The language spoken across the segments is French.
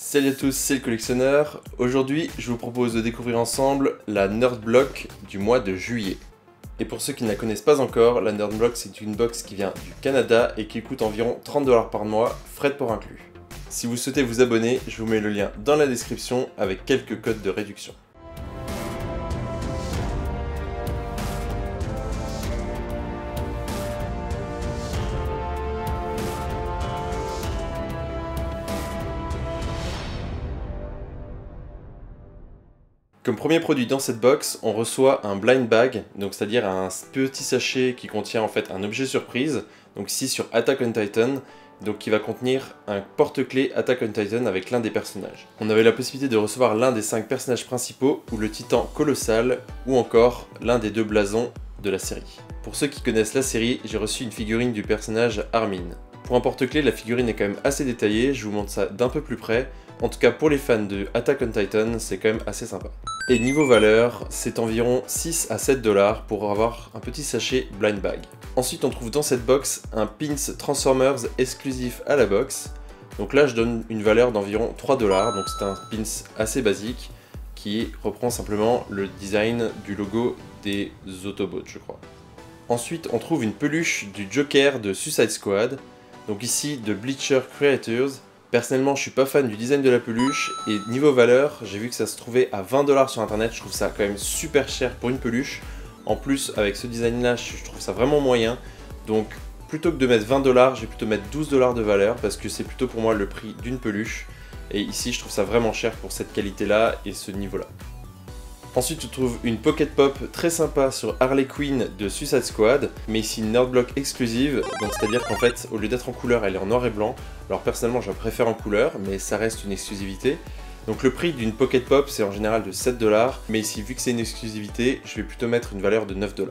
Salut à tous, c'est le collectionneur. Aujourd'hui, je vous propose de découvrir ensemble la Nerd Block du mois de juillet. Et pour ceux qui ne la connaissent pas encore, la Nerd Block c'est une box qui vient du Canada et qui coûte environ 30$ par mois, frais de port inclus. Si vous souhaitez vous abonner, je vous mets le lien dans la description avec quelques codes de réduction. Comme premier produit dans cette box, on reçoit un blind bag, donc c'est-à-dire un petit sachet qui contient en fait un objet surprise, donc ici sur Attack on Titan, donc qui va contenir un porte-clés Attack on Titan avec l'un des personnages. On avait la possibilité de recevoir l'un des 5 personnages principaux, ou le titan colossal, ou encore l'un des 2 blasons de la série. Pour ceux qui connaissent la série, j'ai reçu une figurine du personnage Armin. Pour un porte-clés, la figurine est quand même assez détaillée, je vous montre ça d'un peu plus près. En tout cas pour les fans de Attack on Titan, c'est quand même assez sympa. Et niveau valeur, c'est environ 6 à 7$ pour avoir un petit sachet blind bag. Ensuite on trouve dans cette box un pins Transformers exclusif à la box. Donc là je donne une valeur d'environ 3$, donc c'est un pins assez basique qui reprend simplement le design du logo des Autobots je crois. Ensuite on trouve une peluche du Joker de Suicide Squad, donc ici de Bleacher Creators. Personnellement, je suis pas fan du design de la peluche et niveau valeur, j'ai vu que ça se trouvait à 20$ sur internet, je trouve ça quand même super cher pour une peluche. En plus, avec ce design là, je trouve ça vraiment moyen. Donc, plutôt que de mettre 20$, je vais plutôt mettre 12$ de valeur parce que c'est plutôt pour moi le prix d'une peluche. Et ici, je trouve ça vraiment cher pour cette qualité là et ce niveau là. Ensuite, tu trouves une Pocket Pop très sympa sur Harley Quinn de Suicide Squad, mais ici une Nerd Block exclusive, donc c'est-à-dire qu'en fait, au lieu d'être en couleur, elle est en noir et blanc. Alors personnellement, je la préfère en couleur, mais ça reste une exclusivité. Donc le prix d'une Pocket Pop, c'est en général de 7$, mais ici, vu que c'est une exclusivité, je vais plutôt mettre une valeur de 9$.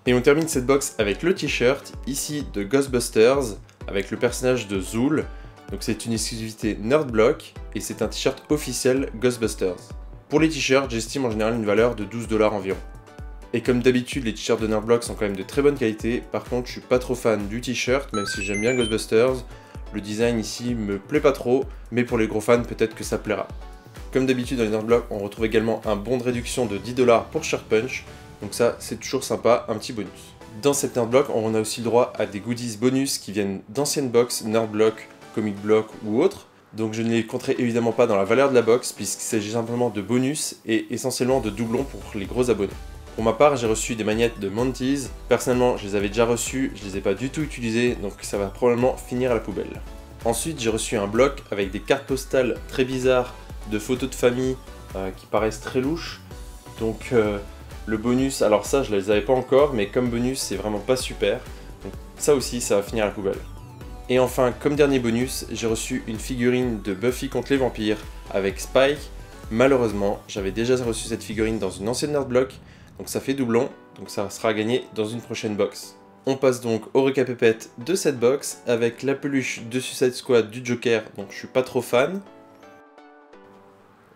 Et on termine cette box avec le t-shirt, ici de Ghostbusters, avec le personnage de Zuul. Donc c'est une exclusivité Nerd Block, et c'est un t-shirt officiel Ghostbusters. Pour les t-shirts, j'estime en général une valeur de 12$ environ. Et comme d'habitude, les t-shirts de Nerd Block sont quand même de très bonne qualité. Par contre, je suis pas trop fan du t-shirt, même si j'aime bien Ghostbusters. Le design ici me plaît pas trop, mais pour les gros fans, peut-être que ça plaira. Comme d'habitude dans les Nerd Block, on retrouve également un bon de réduction de 10$ pour Shirt Punch. Donc ça, c'est toujours sympa, un petit bonus. Dans cette Nerd Block, on a aussi le droit à des goodies bonus qui viennent d'anciennes box, Nerd Block, Comic Block ou autres. Donc je ne les compterai évidemment pas dans la valeur de la box puisqu'il s'agit simplement de bonus et essentiellement de doublons pour les gros abonnés. Pour ma part, j'ai reçu des magnettes de Monty's. Personnellement, je les avais déjà reçues, je les ai pas du tout utilisées, donc ça va probablement finir à la poubelle. Ensuite, j'ai reçu un bloc avec des cartes postales très bizarres de photos de famille qui paraissent très louches. Donc le bonus, alors ça je les avais pas encore, mais comme bonus c'est vraiment pas super. Donc ça aussi, ça va finir à la poubelle. Et enfin, comme dernier bonus, j'ai reçu une figurine de Buffy contre les vampires avec Spike. Malheureusement, j'avais déjà reçu cette figurine dans une ancienne Nerd Block, donc ça fait doublon, donc ça sera gagné dans une prochaine box. On passe donc au récapépète de cette box avec la peluche de Suicide Squad du Joker, donc je suis pas trop fan.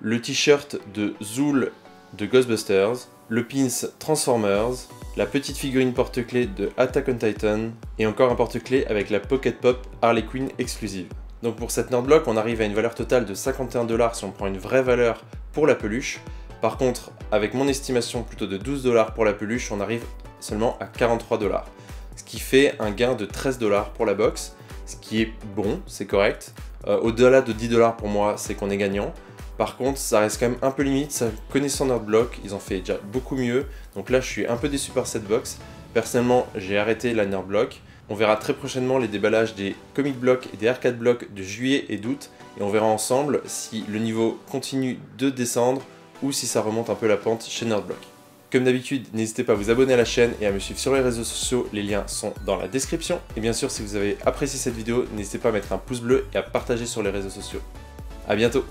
Le t-shirt de Zuul de Ghostbusters, le pins Transformers, la petite figurine porte-clés de Attack on Titan, et encore un porte-clés avec la Pocket Pop Harley Quinn exclusive. Donc pour cette Nerd Block, on arrive à une valeur totale de 51$ si on prend une vraie valeur pour la peluche. Par contre, avec mon estimation plutôt de 12$ pour la peluche, on arrive seulement à 43$. Ce qui fait un gain de 13$ pour la box, ce qui est bon, c'est correct. Au-delà de 10$ pour moi, c'est qu'on est gagnant. Par contre, ça reste quand même un peu limite, connaissant Nerd Block, ils ont fait déjà beaucoup mieux. Donc là, je suis un peu déçu par cette box. Personnellement, j'ai arrêté la Nerd Block. On verra très prochainement les déballages des Comic Block et des Arcade Block de juillet et d'août. Et on verra ensemble si le niveau continue de descendre ou si ça remonte un peu la pente chez Nerd Block. Comme d'habitude, n'hésitez pas à vous abonner à la chaîne et à me suivre sur les réseaux sociaux, les liens sont dans la description. Et bien sûr, si vous avez apprécié cette vidéo, n'hésitez pas à mettre un pouce bleu et à partager sur les réseaux sociaux. A bientôt!